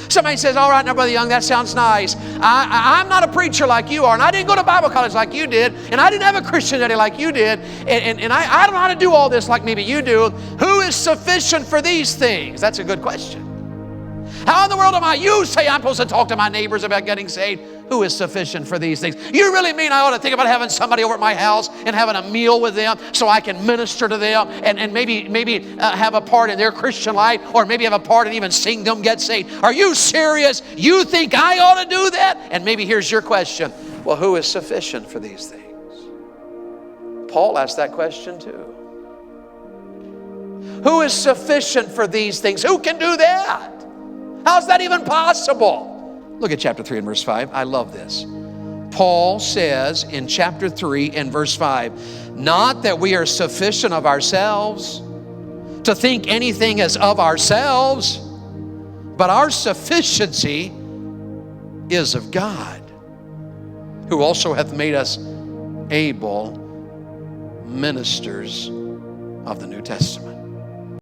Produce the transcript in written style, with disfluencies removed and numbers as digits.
Somebody says, all right, now, Brother Young, that sounds nice. I'm not a preacher like you are, and I didn't go to Bible college like you did, and I didn't have a Christian daddy like you did, and I don't know how to do all this like maybe you do. Who is sufficient for these things? That's a good question. How in the world you say I'm supposed to talk to my neighbors about getting saved? Who is sufficient for these things? You really mean I ought to think about having somebody over at my house and having a meal with them so I can minister to them and maybe have a part in their Christian life, or maybe have a part in even seeing them get saved? Are you serious? You think I ought to do that? And maybe here's your question. Well, who is sufficient for these things? Paul asked that question too. Who is sufficient for these things? Who can do that? How's that even possible? Look at chapter 3 and verse 5. I love this. Paul says in chapter 3 and verse 5, not that we are sufficient of ourselves to think anything as of ourselves, but our sufficiency is of God, who also hath made us able ministers of the New Testament.